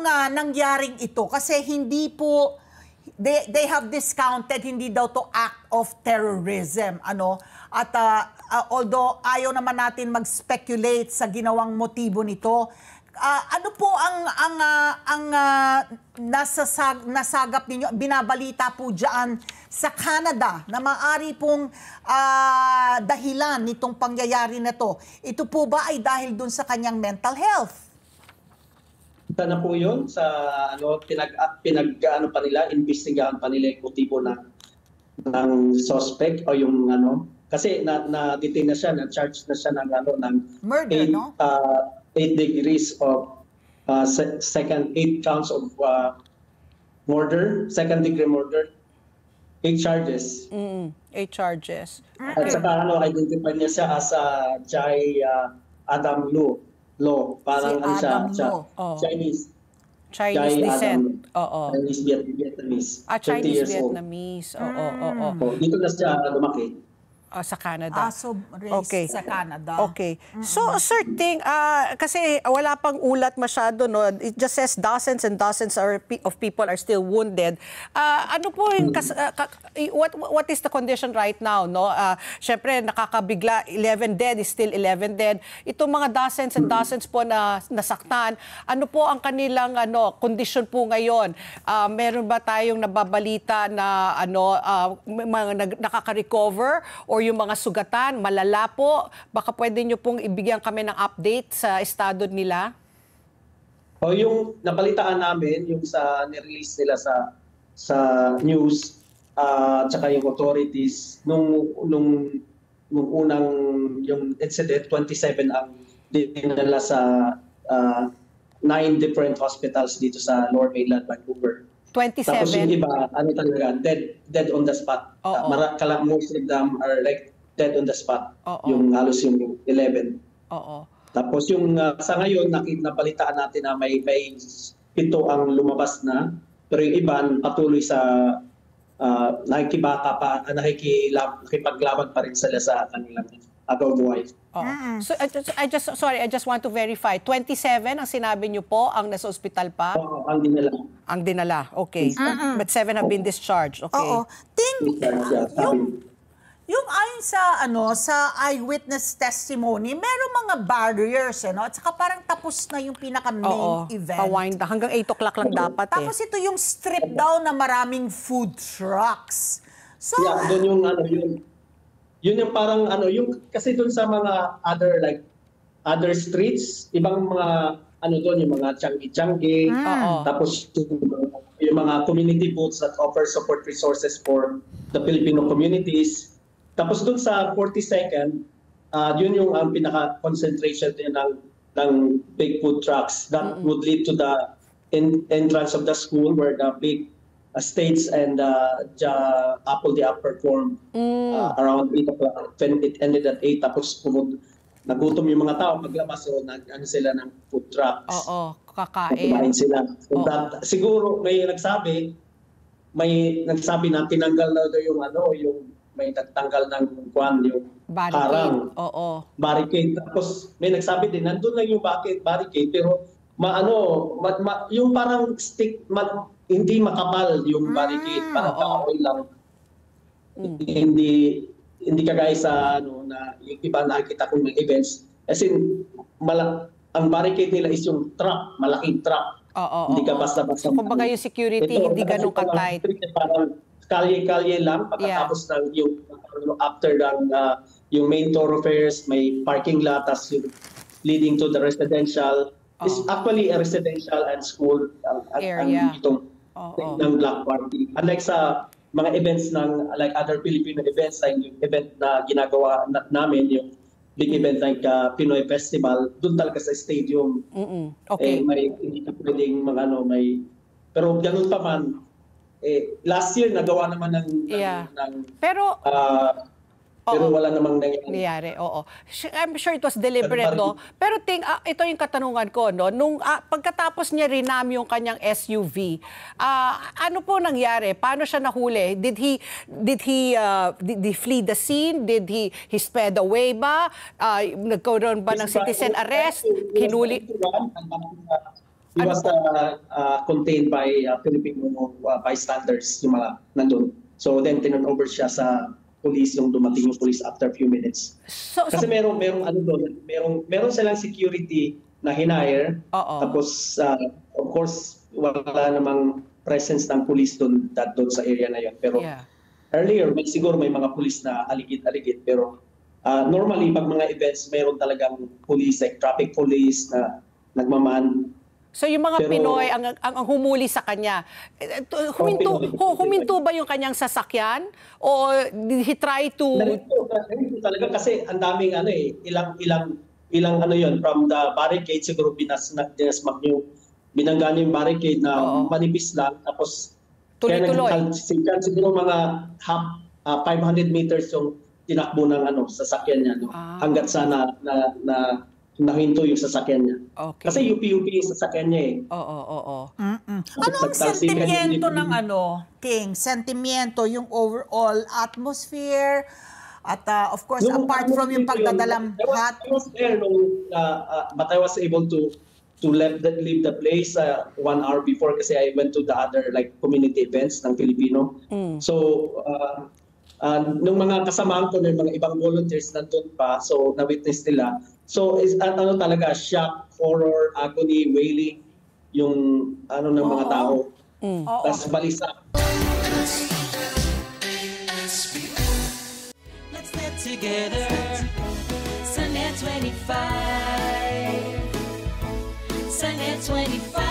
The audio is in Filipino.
pong nangyaring ito? Kasi hindi po, they have discounted hindi daw to act of terrorism. At although ayaw naman natin mag-speculate sa ginawang motibo nito, ano po ang nasagap ninyo, binabalita po dyan sa Canada na maaari pong dahilan nitong pangyayari na to? Ito po ba ay dahil dun sa kanyang mental health? Ito na po yun sa pinag-ano pa nila, investigahan pa nila yung motibo ng suspect o yung kasi na-detain na siya, na-charge na siya ng murder, no? 8 degrees of 8 counts of murder, second-degree murder, 8 charges. 8 charges. At saka identify niya siya as Jai Adam Law. Parang Si Adam Law. Chinese. Chinese descent. Chinese Vietnamese. Chinese Vietnamese. Dito na siya lumaki. Sa Canada. So raised sa Canada. Okay. So, Sir Ting, kasi wala pang ulat masyado, no? It just says dozens and dozens of people are still wounded. Ano po yung, what is the condition right now, no? Siyempre, nakakabigla, 11 dead is still 11 dead. Itong mga dozens and dozens po na nasaktan, ano po ang kanilang condition po ngayon? Meron ba tayong nababalita na nakaka-recover or yung mga sugatan, malala po? Baka pwede nyo pong ibigyan kami ng update sa estado nila? Yung napalitaan namin, yung sa nirelease nila sa news, tsaka yung authorities, nung unang yung incident, 27 ang dinala sa 9 different hospitals dito sa Lower Mainland, Vancouver. 27? Tapos yung iba, talaga, dead on the spot. Most of them are like dead on the spot. Yung halos yung 11. Tapos yung sa ngayon, napalitaan natin na may 7 ang lumabas na, pero yung iba patuloy sa nakikipaglaban pa rin sila sa kanilang agaw buhay. So I just want to verify. 27 ang sinabi niyo po ang nasa ospital pa? Ang dinala. Ang dinala. Okay. But 7 have been discharged. Okay. Yung ayon sa eyewitness testimony, merong mga barriers, at saka parang tapos na yung pinaka-main event. Pa-wind down. Hanggang 8 o'clock lang dapat Tapos ito yung strip down na maraming food trucks. So, doon yung yun yung parang kasi doon sa mga other streets, ibang mga doon yung mga Changi-Changi, tapos yung mga community booths that offer support resources for the Filipino communities. Tapos doon sa 42nd, yun yung pinaka-concentration din ng big food trucks that would lead to the entrance of the school where the big States and Apple the performed around 8 o'clock. It ended at 8. Tapos nagutom yung mga tao, maglabas, so sila ng food trucks. Kakain. Kumain sila. So siguro may nagsabi na tinanggal na daw yung may nagtanggal ng yung harang. Barricade. Tapos may nagsabi din, nandun lang yung barricade, pero yung parang stick, hindi makapal yung barricade, parang kahoy lang. Hindi kagaya sa na yung iba nakikita kong mga events. As in, ang barricade nila is yung truck, malaking truck. Hindi ka basta-basta. So, kumbaga yung security, hindi ganun ka-tight. Parang kalye-kalye lang, pagkatapos ng after yung main thoroughfares, may parking lot, yung leading to the residential. It's actually a residential and school area. Ng Black Party. Unlike sa mga events like other Filipino events, like yung event na ginagawa namin, yung big event like Pinoy Festival, doon talaga sa stadium. Okay. Hindi ka pwedeng pero ganun pa man, last year nagawa naman pero wala namang nangyari. I'm sure it was deliberate, no? Pero ito yung katanungan ko, no? Nung pagkatapos niya rinam yung kanyang SUV, ano po nangyari? Paano siya nahuli? Did he flee the scene? Did he sped away ba? Nagkaroon ba ng citizen arrest? Hinuli? He was contained by Filipino bystanders, yung mga nandun. So then tinurn over siya sa police nung dumating yung police after a few minutes. Kasi merong ano doon, meron silang security na hinire. Tapos of course wala namang presence ng police doon sa area na yun. Pero earlier siguro may mga police na aligid-aligid, pero normally pag mga events meron talagang police like traffic police na nagmaman. So yung mga Pinoy ang humuli sa kanya. Huminto ba yung kanyang sasakyan? O did he try to... Nalito talaga kasi ang daming ilang ano yun, from the barricade siguro dinasmak yung binangga yung barricade na manipis lang, tapos tuloy-tuloy. Kaya siguro mga 500 meters yung tinakbo ng sasakyan niya, no? Hanggat sa nahinto yung sasakyan niya. Okay. Kasi UP yung sasakyan niya eh. Oo. Ano ang sentimiento ng King? Sentimiento, yung overall atmosphere, at of course, apart from yung pagdadalamhat. I was there but I was able to leave the place 1 hour before kasi I went to the other like community events ng Filipino. So, nung mga kasamahan ko ng mga ibang volunteers nandun pa, so na-witness nila. So is talaga shock, horror, agony, wailing yung ng mga tao. Tapos balisa. Let's get together. Sunday 25. Sunday 25.